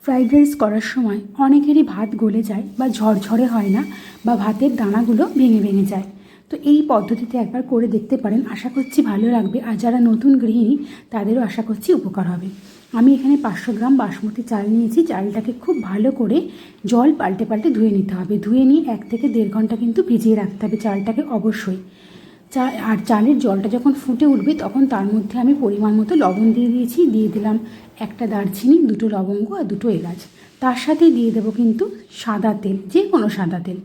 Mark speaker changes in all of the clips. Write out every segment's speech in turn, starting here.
Speaker 1: Fried rice করার সময় অনেকেরই ভাত গলে যায় বা ঝরঝরে হয় না বা ভাতের দানাগুলো ভেঙে ভেঙে যায়। তো এই পদ্ধতিতে একবার করে দেখতে পারেন, আশা করছি ভালো লাগবে। আর যারা নতুন গৃহিণী তাদেরও আশা করছি উপকার হবে। আমি এখানে 500 গ্রাম বাসমতি চাল নিয়েছি। চালটাকে খুব ভালো করে জল পাল্টে পাল্টে ধুয়ে নিতে হবে। ধুয়ে নিয়ে 1 থেকে 1.5 ঘন্টা কিন্তু ভিজিয়ে রাখতে হবে চালটাকে অবশ্যই। আর চালের জলটা যখন ফুটে উঠবে তখন তার মধ্যে আমি পরিমাণ মতো লবণ দিয়ে দিয়েছি। দিয়ে দিলাম একটা দারচিনি, 2টো লবঙ্গ আর 2টো এলাচ। তার সাথে দিয়ে দেবো কিন্তু সাদা তেল, যে কোনো সাদা তেল।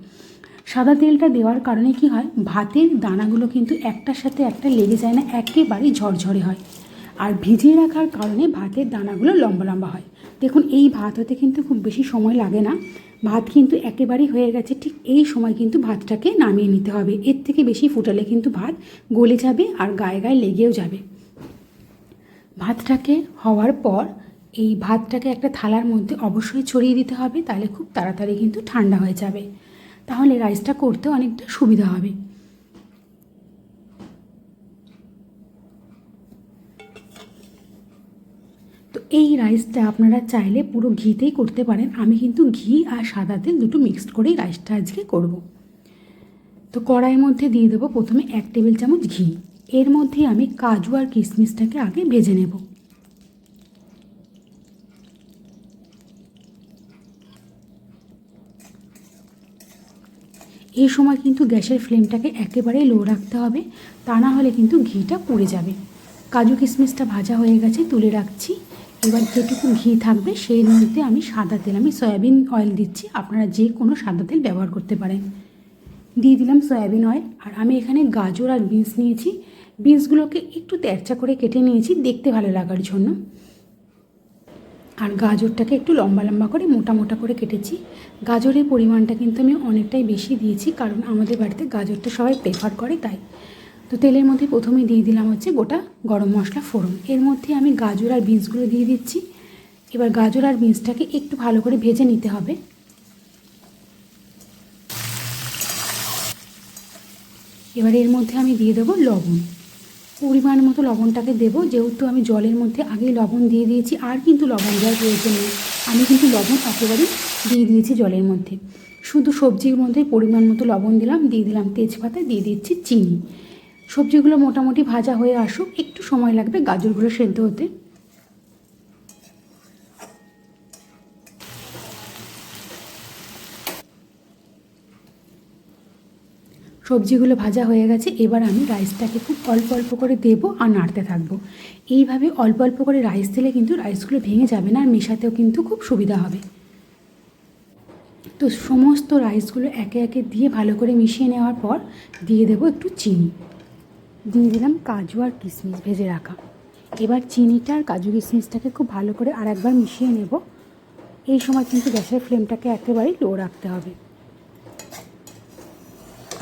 Speaker 1: সাদা তেলটা দেওয়ার কারণে কি হয়, ভাতের দানাগুলো কিন্তু একটার সাথে একটা লেগে যায় না, একেবারেই ঝরঝরে হয়। আর ভিজিয়ে রাখার কারণে ভাতের দানাগুলো লম্বা লম্বা হয়। দেখুন, এই ভাত হতে কিন্তু খুব বেশি সময় লাগে না। ভাত কিন্তু একেবারেই হয়ে গেছে। ঠিক এই সময় কিন্তু ভাতটাকে নামিয়ে নিতে হবে। এর থেকে বেশি ফুটালে কিন্তু ভাত গলে যাবে আর গায়ে গায়ে লেগেও যাবে। ভাতটাকে হওয়ার পর এই ভাতটাকে একটা থালার মধ্যে অবশ্যই ছড়িয়ে দিতে হবে, তাহলে খুব তাড়াতাড়ি কিন্তু ঠান্ডা হয়ে যাবে। তাহলে রাইসটা করতে অনেকটা সুবিধা হবে। তো এই রাইসটা আপনারা চাইলে পুরো ঘিতেই করতে পারেন। আমি কিন্তু ঘি আর সাদা তেল দুটো মিক্সড করেই রাইসটা আজকে করব। তো কড়াইয়ের মধ্যে দিয়ে দেবো প্রথমে 1 টেবিল চামচ ঘি। এর মধ্যে আমি কাজু আর কিশমিশটাকে আগে ভেজে নেব। এই সময় কিন্তু গ্যাসের ফ্লেমটাকে একেবারে লো রাখতে হবে, তা না হলে কিন্তু ঘিটা পুড়ে যাবে। কাজু কিশমিশটা ভাজা হয়ে গেছে, তুলে রাখছি। এবার যেটুকু ঘি থাকবে সেই মধ্যে আমি সাদা তেল, আমি সয়াবিন অয়েল দিচ্ছি। আপনারা যে কোনো সাদা তেল ব্যবহার করতে পারেন। দিয়ে দিলাম সয়াবিন অয়েল। আর আমি এখানে গাজর আর বিনস নিয়েছি। বিনসগুলোকে একটু তেরচা করে কেটে নিয়েছি দেখতে ভালো লাগার জন্য। আর গাজরটাকে একটু লম্বা লম্বা করে মোটা মোটা করে কেটেছি। গাজরের পরিমাণটা কিন্তু আমি অনেকটাই বেশি দিয়েছি, কারণ আমাদের বাড়িতে গাজরটা সবাই প্রেফার করে তাই। তো তেলের মধ্যে প্রথমে দিয়ে দিলাম হচ্ছে গোটা গরম মশলা ফোড়ন। এর মধ্যে আমি গাজর আর বিনসগুলো দিয়ে দিচ্ছি। এবার গাজর আর বিনসটাকে একটু ভালো করে ভেজে নিতে হবে। এবার এর মধ্যে আমি দিয়ে দেবো লবণ। পরিমাণ মতো লবণটাকে দেবো, যেহেতু আমি জলের মধ্যে আগেই লবণ দিয়ে দিয়েছি, আর কিন্তু লবণ দেওয়ার প্রয়োজন নেই। আমি কিন্তু লবণ একেবারেই দিয়ে দিয়েছি জলের মধ্যে। শুধু সবজির মধ্যে পরিমাণ মতো লবণ দিলাম, দিয়ে দিলাম তেজপাতা, দিয়ে দিচ্ছি চিনি। সবজিগুলো মোটামুটি ভাজা হয়ে আসুক, একটু সময় লাগবে গাজরগুলো সেদ্ধ হতে। সবজিগুলো ভাজা হয়ে গেছে। এবার আমি রাইসটাকে খুব অল্প অল্প করে দেবো আর নাড়তে থাকবো। এইভাবে অল্প অল্প করে রাইস দিলে কিন্তু রাইসগুলো ভেঙে যাবে না, আর মেশাতেও কিন্তু খুব সুবিধা হবে। তো সমস্ত রাইসগুলো একে একে দিয়ে ভালো করে মিশিয়ে নেওয়ার পর দিয়ে দেবো একটু চিনি। দিয়ে দিলাম কাজু আর কিশমিশ ভেজে রাখা। এবার চিনিটা আর কাজু কিশমিশটাকে খুব ভালো করে আর একবার মিশিয়ে নেব। এই সময় কিন্তু গ্যাসের ফ্লেমটাকে একেবারেই লো রাখতে হবে।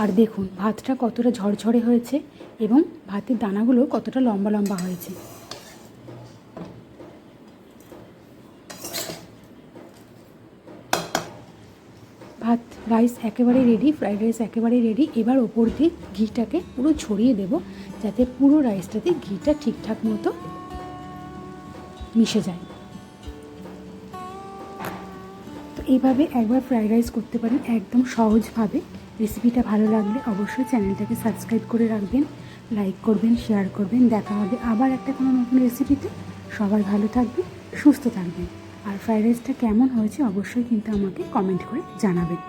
Speaker 1: আর দেখুন ভাতটা কতটা ঝরঝরে হয়েছে এবং ভাতের দানাগুলো কতটা লম্বা লম্বা হয়েছে। ভাত রাইস একেবারে রেডি, ফ্রাইড রাইস একেবারে রেডি। এবার ওপর দিয়ে ঘিটাকে পুরো ছড়িয়ে দেব, যাতে পুরো রাইসটাতে ঘিটা ঠিকঠাক মতো মিশে যায়। তো এইভাবে একবার ফ্রাইড রাইস করতে পারেন একদম সহজভাবে। রেসিপিটা ভালো লাগলে অবশ্যই চ্যানেলটাকে সাবস্ক্রাইব করে রাখবেন, লাইক করবেন, শেয়ার করবেন। দেখা হবে আবার একটা কোনো নতুন রেসিপিতে। সবাই ভালো থাকবেন, সুস্থ থাকবেন। আর ফ্রাইড রাইসটা কেমন হয়েছে অবশ্যই কিন্তু আমাকে কমেন্ট করে জানাবেন।